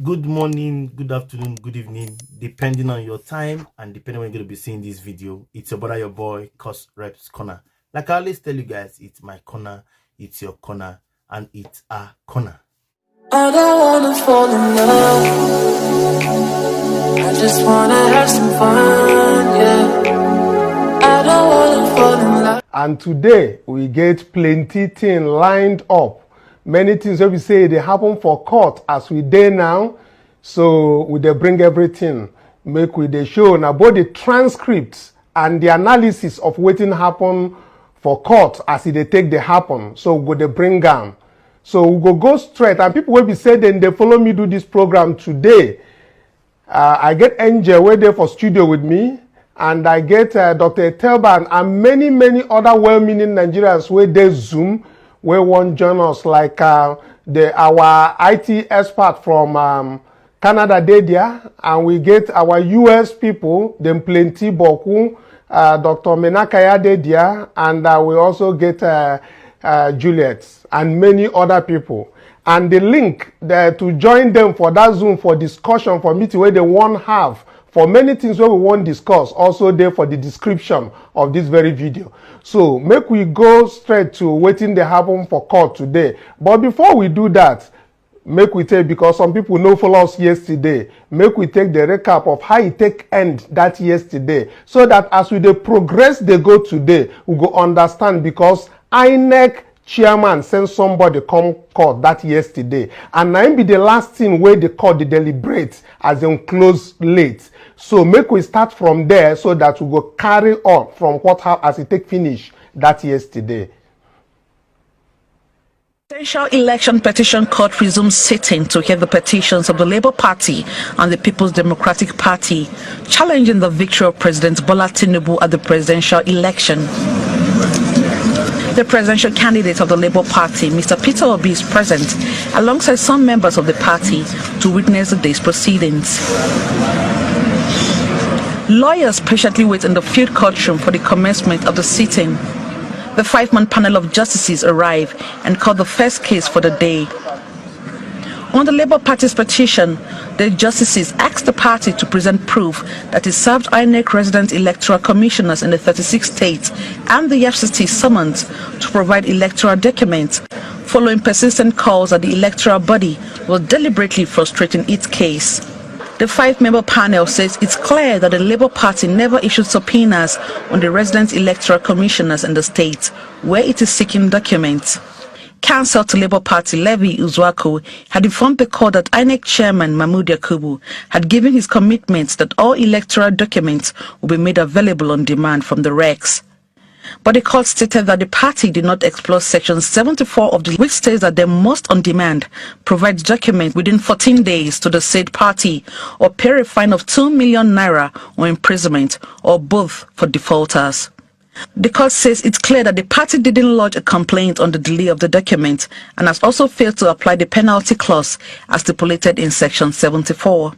Good morning, good afternoon, good evening, depending on your time and depending on when you're going to be seeing this video. It's your brother, your boy, courserepscorner. Like I always tell you guys, it's my corner, it's your corner, and it's our corner. I don't wanna fall in love, I just wanna have some fun, yeah. I don't wanna fall in love. And today we get plenty things lined up. Many things that we say they happen for court as we dey now. So we dey bring everything, make we dey show now both the transcripts and the analysis of wetin happen for court as they take the happen. So we go dey bring am. So we go straight, and people will be saying then they follow me do this program today. I get Angel where they for studio with me, and I get Dr. Telban and many other well-meaning Nigerians where they Zoom, where one join us like our IT expert from Canada dey there, and we get our US people, them plenty boku, Dr. Menakaya dey there, and we also get Juliet and many other people. And the link there to join them for that Zoom for discussion, for meeting where they won't have for many things where we won't discuss, also there for the description of this very video. So make we go straight to waiting they happen for court today. But before we do that, make we take, because some people no follow us yesterday, make we take the recap of how it take end that yesterday, so that as we dey progress they go today, we go understand, because INEC chairman send somebody come court that yesterday, and now be the last thing where the court they deliberate as they close late. So make we start from there so that we go carry on from what as it take finish that yesterday. Presidential Election Petition Court resumes sitting to hear the petitions of the Labour Party and the People's Democratic Party challenging the victory of President Bola Tinubu at the presidential election. The presidential candidate of the Labour Party, Mr. Peter Obi, is present alongside some members of the party to witness the day's proceedings. Lawyers patiently wait in the field courtroom for the commencement of the sitting. The five-man panel of justices arrive and call the first case for the day. On the Labour Party's petition, the justices asked the party to present proof that it served INEC resident electoral commissioners in the 36 states and the FCT summons to provide electoral documents, following persistent calls that the electoral body was deliberately frustrating its case. The five-member panel says it's clear that the Labour Party never issued subpoenas on the resident electoral commissioners in the state where it is seeking documents. Counsel to Labour Party Levi Uzwaku had informed the court that INEC chairman Mahmood Yakubu had given his commitment that all electoral documents will be made available on demand from the recs. But the court stated that the party did not explore section 74 of the which states that they must on demand provide documents within 14 days to the said party or pay a fine of 2 million naira or imprisonment, or both for defaulters. The court says it's clear that the party didn't lodge a complaint on the delay of the document and has also failed to apply the penalty clause as stipulated in section 74.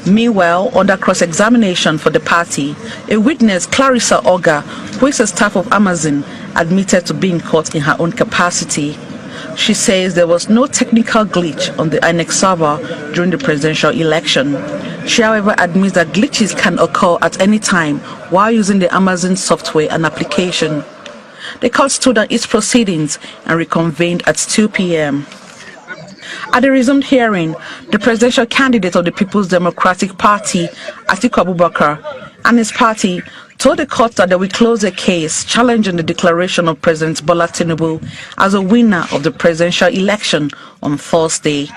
Meanwhile, under cross-examination for the party, a witness, Clarissa Oga, who is a staff of Amazon, admitted to being caught in her own capacity. She says there was no technical glitch on the INEC server during the presidential election. She, however, admits that glitches can occur at any time while using the Amazon software and application. The court stood on its proceedings and reconvened at 2 p.m. At the resumed hearing, the presidential candidate of the People's Democratic Party, Atiku Abubakar, and his party told the court that they will close the case challenging the declaration of President Bola Tinubu as a winner of the presidential election on Thursday.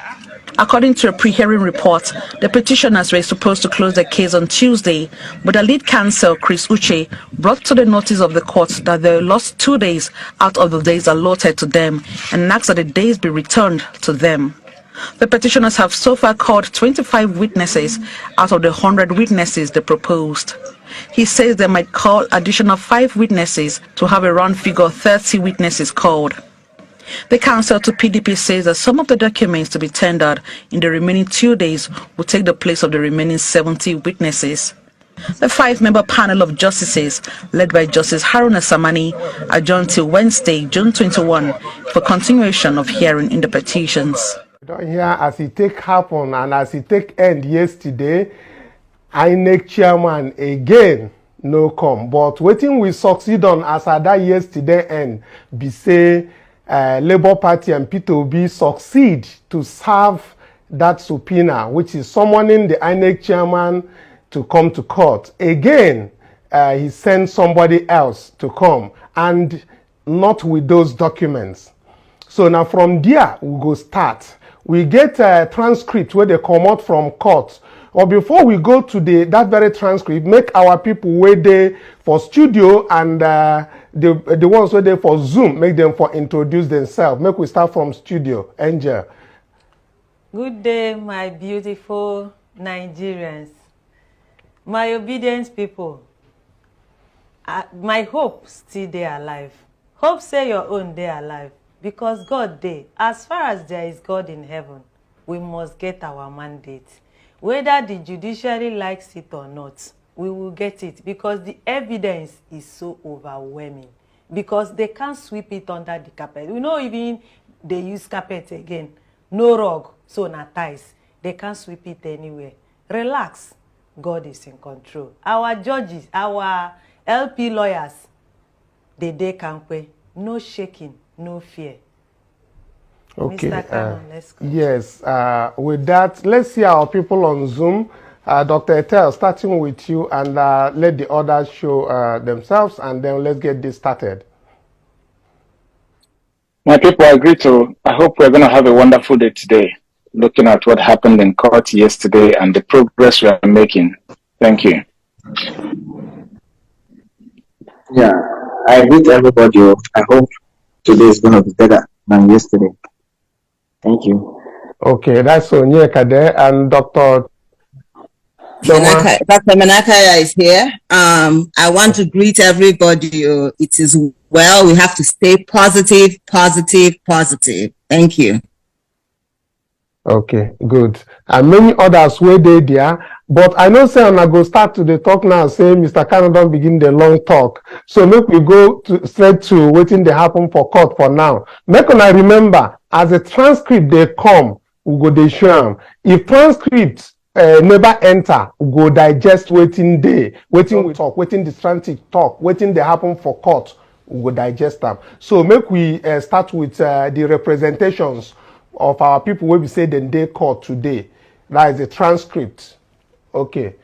According to a pre-hearing report, the petitioners were supposed to close the case on Tuesday, but the lead counsel, Chris Uche, brought to the notice of the court that they lost 2 days out of the days allotted to them and asked that the days be returned to them. The petitioners have so far called 25 witnesses out of the 100 witnesses they proposed. He says they might call additional 5 witnesses to have a round figure of 30 witnesses called. The counsel to PDP says that some of the documents to be tendered in the remaining 2 days will take the place of the remaining 70 witnesses. The 5-member panel of justices, led by Justice Haruna Samani, adjourned till Wednesday, June 21, for continuation of hearing in the petitions. Don't hear as it take happen and as it take end yesterday, INEC chairman again no come. But waiting we succeed on as at that yesterday end, be say Labour Party and P2B succeed to serve that subpoena, which is summoning the INEC chairman to come to court. Again, he sent somebody else to come and not with those documents. So now from there, we go start. We get a transcript where they come out from court. Or before we go to that very transcript, make our people wait there for studio and the ones who there for Zoom, make them for introduce themselves. Make we start from studio. Angel. Good day, my beautiful Nigerians, my obedient people. My hope still dey alive. Hope say your own dey alive, because God dey. As far as there is God in heaven, we must get our mandate. Whether the judiciary likes it or not, we will get it, because the evidence is so overwhelming. Because they can't sweep it under the carpet. We know even they use carpet again. No rug, so na ties. They can't sweep it anywhere. Relax. God is in control. Our judges, our LP lawyers, they kampe. No shaking, no fear. Okay. Mr. Canon, let's go. Yes. With that, let's see our people on Zoom. Dr. Etel, starting with you, and let the others show themselves, and then let's get this started. My people, I agree to. I hope we're going to have a wonderful day today, looking at what happened in court yesterday and the progress we are making. Thank you. Yeah, I greet everybody. I hope today is going to be better than yesterday. Thank you. Okay, that's Onyeka there, and Dr. Dr. Manakaya is here. I want to greet everybody. It is well. We have to stay positive, positive, positive. Thank you. Okay, good. And many others were there, but I know say I go start to the talk now. Say Mr. Canon don't begin the long talk. So make we go straight to waiting they happen for court for now. Make una remember, as a transcript they come, we go they show them. If transcripts never enter, we go digest waiting day, waiting we talk, waiting the transcript talk, waiting they happen for court, we go digest them. So make we start with the representations of our people where we say then they court today. That is a transcript. Okay.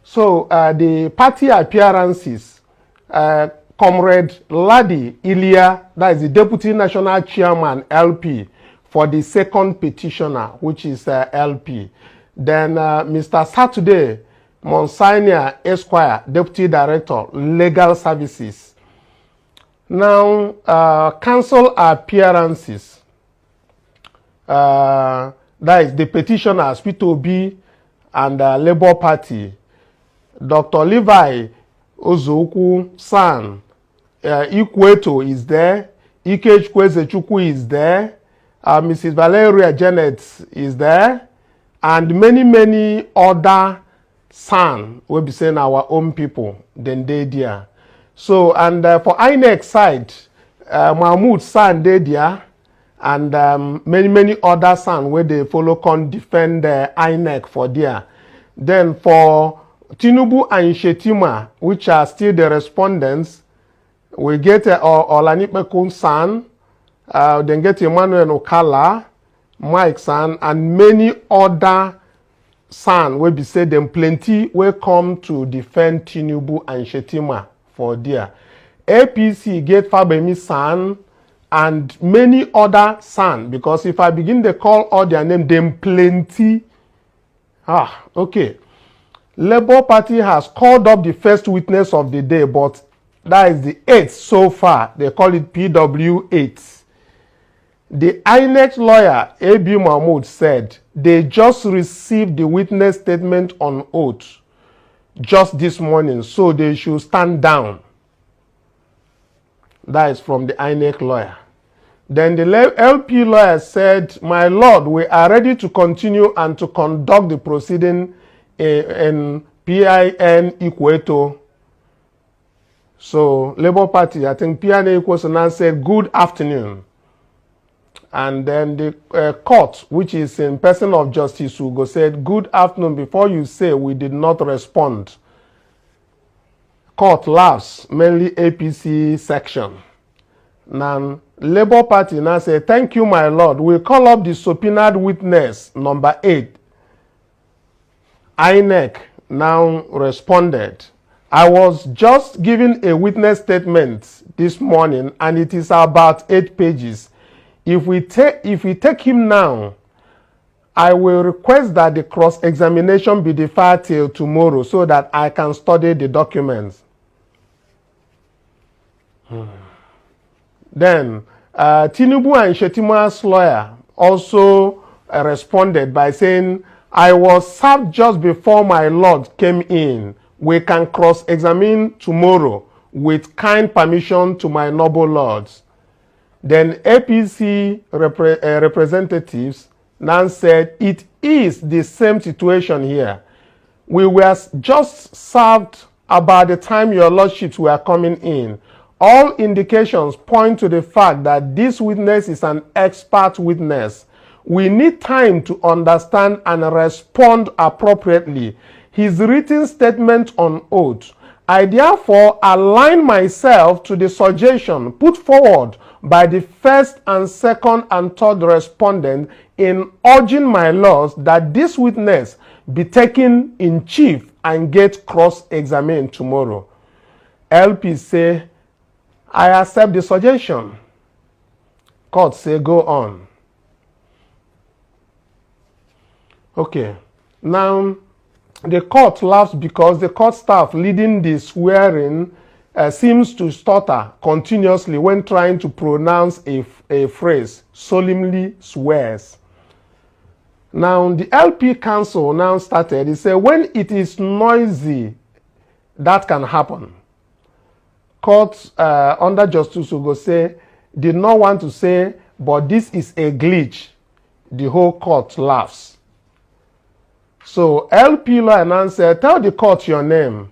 So the party appearances, Comrade Ladi Ilya, that is the Deputy National Chairman, LP, for the second petitioner, which is LP. Then Mr. Saturday Monsignor Esquire, Deputy Director, Legal Services. Now, council appearances. That is the petitioners, P2B and Labour Party. Dr. Levi Ozoku San, Ikweto is there, Ikechi Kwezechukwu is there, Mrs. Valeria Janet is there, and many other San will be saying our own people, then they there. So, and for INEC side, Mahmoud San they there, and many other San where they follow can defend INEC for there. Then for Tinubu and Shetima, which are still the respondents, we get Olanipekun San, then get Emmanuel Okala, Mike San, and many other San will be said them plenty will come to defend Tinubu and Shetima for there. APC get Fabemi San and many other San, because if I begin to call all their name, them plenty. Okay. Labour Party has called up the first witness of the day, but that is the 8th so far. They call it PW8. The INEC lawyer, A.B. Mahmoud, said they just received the witness statement on oath just this morning, so they should stand down. That is from the INEC lawyer. Then the LP lawyer said, my lord, we are ready to continue and to conduct the proceeding in PIN Ikweto. So Labour Party, I think PIN Ikweto now said, good afternoon. And then the court, which is in person of Justice Ugo, said, "Good afternoon. Before you say we did not respond." Court laughs, mainly APC section. Now, Labour Party now say, "Thank you, my lord. We call up the subpoenaed witness, number 8. INEC now responded. "I was just giving a witness statement this morning, and it is about 8 pages. If we take him now, I will request that the cross-examination be deferred till tomorrow so that I can study the documents." Then, Tinubu and Shetima's lawyer also responded by saying, "I was served just before my lord came in. We can cross-examine tomorrow with kind permission to my noble lords." Then APC representatives now said, "It is the same situation here. We were just served about the time your lordships were coming in. All indications point to the fact that this witness is an expert witness. We need time to understand and respond appropriately. His written statement on oath. I therefore align myself to the suggestion put forward by the first and second and third respondent in urging my lords that this witness be taken in chief and get cross-examined tomorrow." LP say, "I accept the suggestion." Court say, "Go on." Okay, now the court laughs because the court staff leading the swearing seems to stutter continuously when trying to pronounce a phrase, solemnly swears. Now, the LP council now started. He said, when it is noisy, that can happen. Court under Justice Ugo say, did not want to say, but this is a glitch. The whole court laughs. So LP lawyer now said, "Tell the court your name."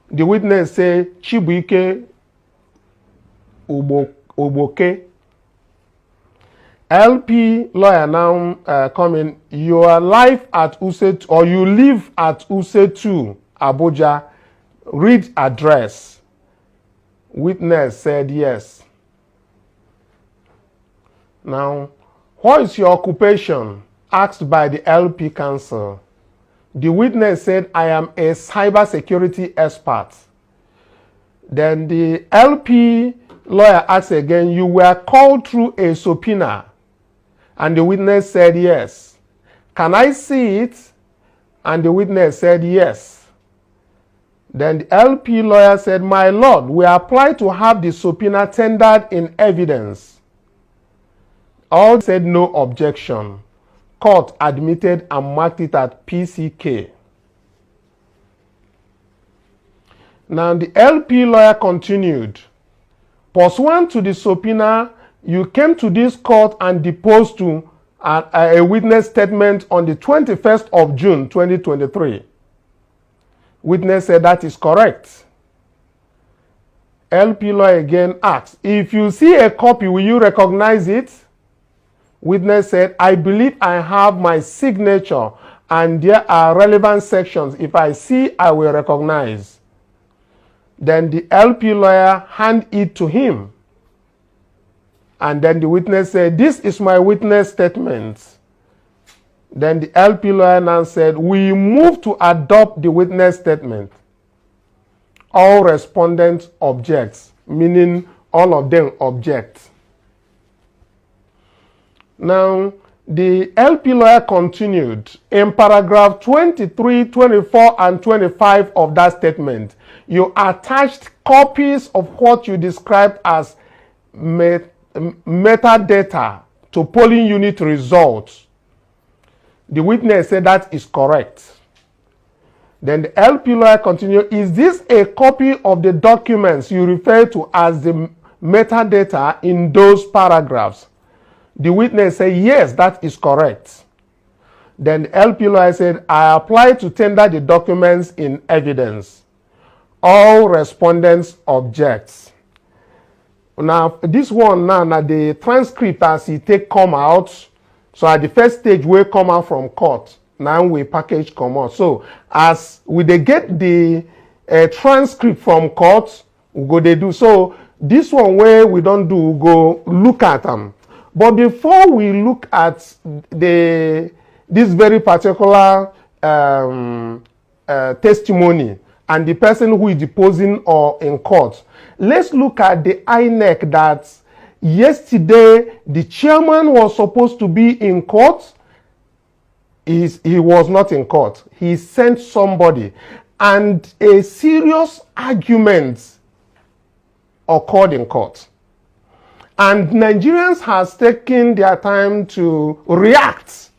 The witness say, "Chibuike Uboke." LP lawyer now coming, "You are live at Use, or you live at Use 2, Abuja. Read address." Witness said yes. Now, what is your occupation? Asked by the LP counsel. The witness said, "I am a cybersecurity expert." Then the LP lawyer asked again, "You were called through a subpoena?" And the witness said yes. "Can I see it?" And the witness said yes. Then the LP lawyer said, "My lord, we apply to have the subpoena tendered in evidence." All said no objection. Court admitted and marked it at PCK. Now the LP lawyer continued. "Pursuant to the subpoena, you came to this court and deposed to a witness statement on the 21st of June 2023. Witness said that is correct. LP lawyer again asked, "If you see a copy, will you recognize it?" Witness said, "I believe I have my signature and there are relevant sections. If I see, I will recognize." Then the LP lawyer handed it to him. And then the witness said, "This is my witness statement." Then the LP lawyer now said, "We move to adopt the witness statement." All respondents object, meaning all of them object. Now, the LP lawyer continued. In paragraph 23, 24, and 25 of that statement, you attached copies of what you described as metadata to polling unit results. The witness said that is correct. Then the LP lawyer continued, "Is this a copy of the documents you refer to as the metadata in those paragraphs?" The witness said, "Yes, that is correct." Then the LP lawyer said, "I apply to tender the documents in evidence." All respondents object. Now, this one now the transcript as it take come out. So at the first stage, we come out from court. Now we package come out. So as we they get the transcript from court, we go they do. So this one where we don't do, we go look at them. But before we look at this very particular testimony and the person who is deposing or in court, let's look at the INEC that yesterday the chairman was supposed to be in court. He was not in court. He sent somebody, and a serious argument occurred in court. And Nigerians has taken their time to react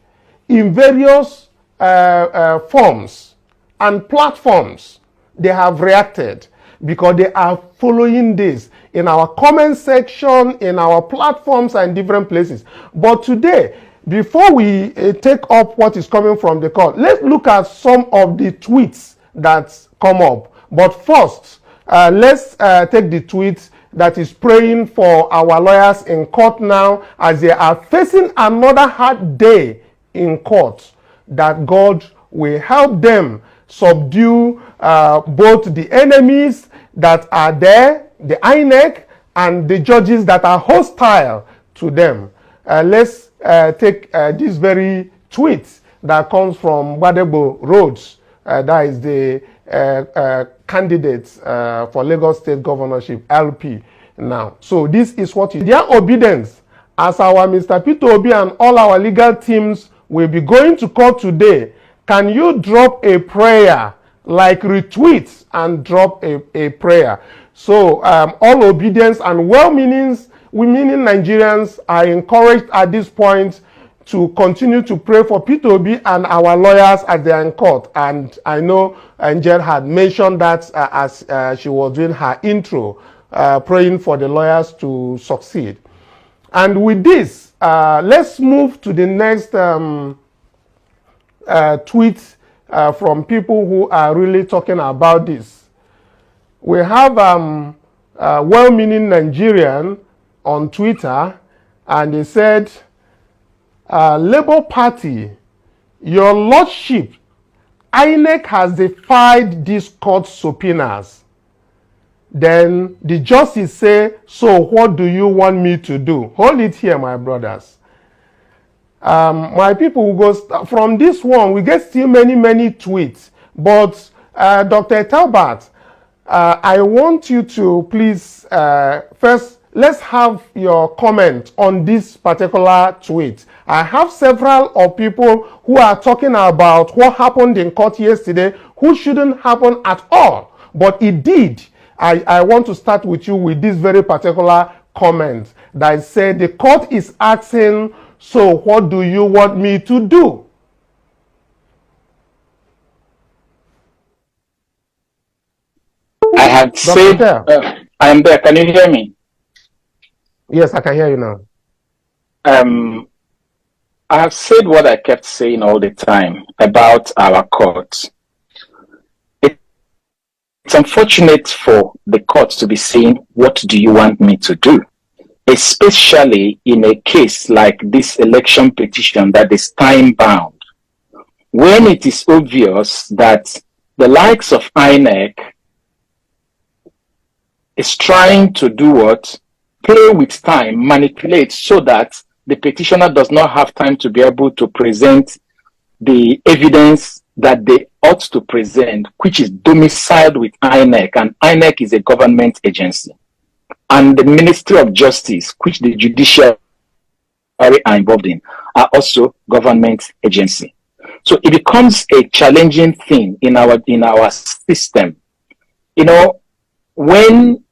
in various forms and platforms. They have reacted because they are following this in our comment section, in our platforms and different places. But today, before we take up what is coming from the court, let's look at some of the tweets that come up. But first, let's take the tweet that is praying for our lawyers in court now as they are facing another hard day in court, that God will help them subdue both the enemies that are there, the INEC, and the judges that are hostile to them. Let's take this very tweet that comes from Badebo Rhodes, that is the candidate for Lagos State Governorship, LP now. So this is what is their obedience, as our Mr. Peter Obi and all our legal teams will be going to court today. Can you drop a prayer, like retweet and drop a prayer? So all obedience and well-meanings, meaning Nigerians, are encouraged at this point to continue to pray for Peter Obi and our lawyers as they are in court. And I know Angel had mentioned that as she was doing her intro, praying for the lawyers to succeed. And with this, let's move to the next tweet from people who are really talking about this. We have a well-meaning Nigerian on Twitter, and they said, Labour Party, your lordship, INEC has defied these court subpoenas. Then the justice say, so what do you want me to do? Hold it here, my brothers. My people will go from this one. We get still many tweets, but Dr. Talbot, I want you to please first, let's have your comment on this particular tweet. I have several of people who are talking about what happened in court yesterday, who shouldn't happen at all, but it did. I want to start with you with this very particular comment that said the court is asking, so what do you want me to do? I have said, I am there. Can you hear me? Yes, I can hear you now. I have said what I kept saying all the time about our courts. It's unfortunate for the courts to be saying, what do you want me to do? Especially in a case like this election petition that is time-bound, when it is obvious that the likes of INEC is trying to do what? Play with time, manipulate, so that the petitioner does not have time to be able to present the evidence that they ought to present, which is domiciled with INEC, and INEC is a government agency. And the Ministry of Justice, which the judiciary are involved in, are also government agency. So it becomes a challenging thing in our system. You know, when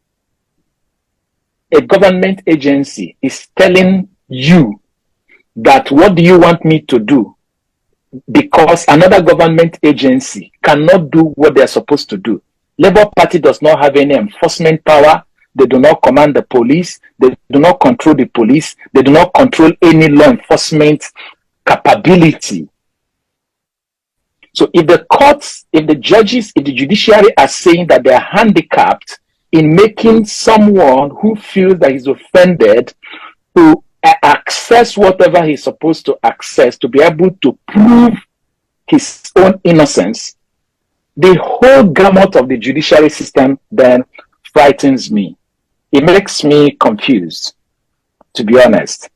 a government agency is telling you that what do you want me to do, because another government agency cannot do what they are supposed to do. Labour Party does not have any enforcement power. They do not command the police. They do not control the police. They do not control any law enforcement capability. So if the courts, if the judges, if the judiciary are saying that they are handicapped in making someone who feels that he's offended to access whatever he's supposed to access to be able to prove his own innocence, the whole gamut of the judiciary system then frightens me. It makes me confused, to be honest.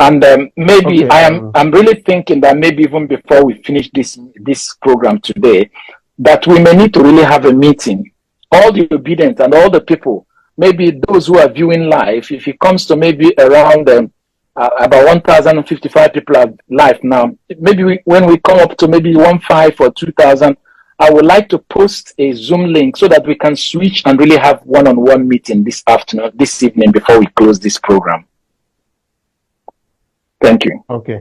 And maybe I'm really thinking that maybe even before we finish this program today, that we may need to really have a meeting, all the obedient and all the people, maybe those who are viewing live, if it comes to maybe around about 1,055 people are live now, maybe when we come up to maybe 1,500 or 2,000, I would like to post a Zoom link so that we can switch and really have one-on-one meeting this evening before we close this program. Thank you. Okay.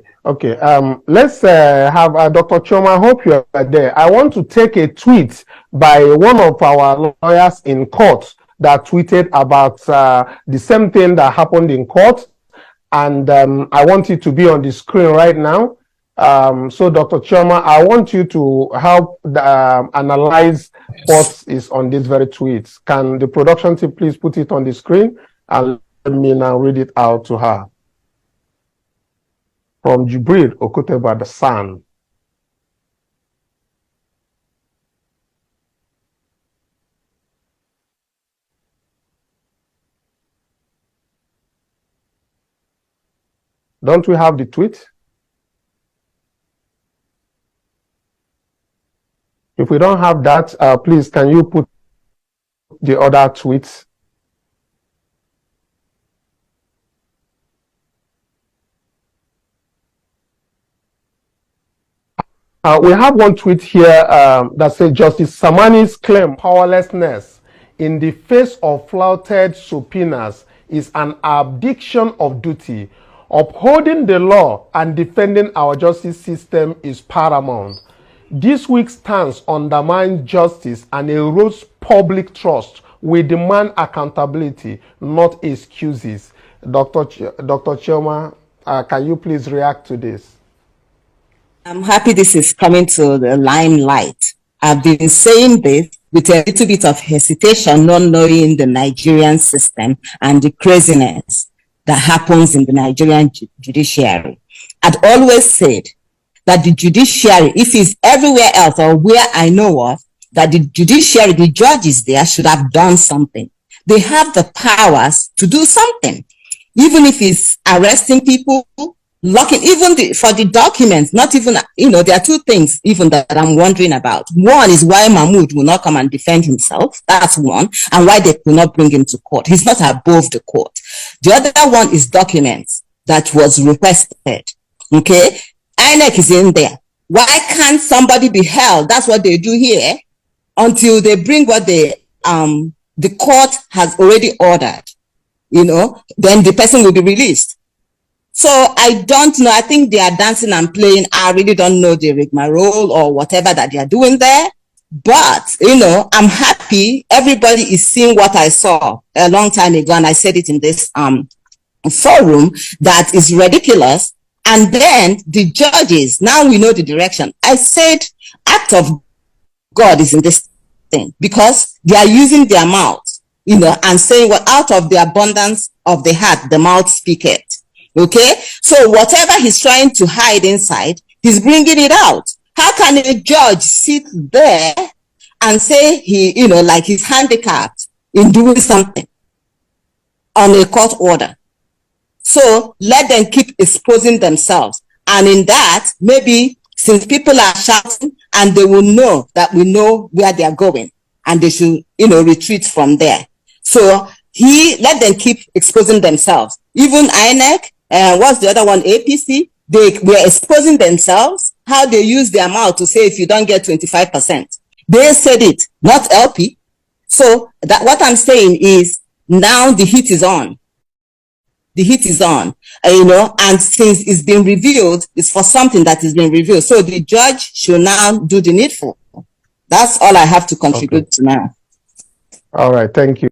Let's have Dr. Chioma. I hope you are there. I want to take a tweet by one of our lawyers in court that tweeted about the same thing that happened in court, and I want it to be on the screen right now. So, Dr. Chioma, I want you to help analyze what is on this very tweet. Can the production team please put it on the screen and let me now read it out to her? From Jibril Okoteba the Sun. Don't we have the tweet? If we don't have that, please, can you put the other tweets? We have one tweet here that says, Justice Samani's claim powerlessness in the face of flouted subpoenas is an abdication of duty. Upholding the law and defending our justice system is paramount. This week's stance undermines justice and erodes public trust. We demand accountability, not excuses. Dr. Chioma, can you please react to this? I'm happy this is coming to the limelight. I've been saying this with a little bit of hesitation, not knowing the Nigerian system and the craziness that happens in the Nigerian judiciary. I'd always said that the judiciary, if it's everywhere else or where I know of, that the judiciary, the judges there should have done something. They have the powers to do something, even if it's arresting people, locking, even for the documents, not even, there are two things even that I'm wondering about. One is why Mahmoud will not come and defend himself. That's one. And why they could not bring him to court. He's not above the court. The other one is documents that was requested. Okay. INEC is in there. Why can't somebody be held? That's what they do here until they bring what the court has already ordered, then the person will be released. So I don't know. I think they are dancing and playing. I really don't know the rigmarole or whatever that they are doing there. But, I'm happy. Everybody is seeing what I saw a long time ago. And I said it in this forum that is ridiculous. And then the judges, now we know the direction. I said, act of God is in this thing because they are using their mouth, and saying what out of the abundance of the heart, the mouth speaketh. Okay. So whatever he's trying to hide inside, he's bringing it out. How can a judge sit there and say he, like he's handicapped in doing something on a court order? So let them keep exposing themselves. And in that, maybe since people are shouting and they will know that we know where they are going and they should, retreat from there. So let them keep exposing themselves. Even INEC, what's the other one? APC, they were exposing themselves, how they use their mouth to say if you don't get 25%. They said it, not LP. So that what I'm saying is now the heat is on. The heat is on, and since it's been revealed, it's for something that is being revealed. So the judge should now do the needful. That's all I have to contribute to now. All right, thank you.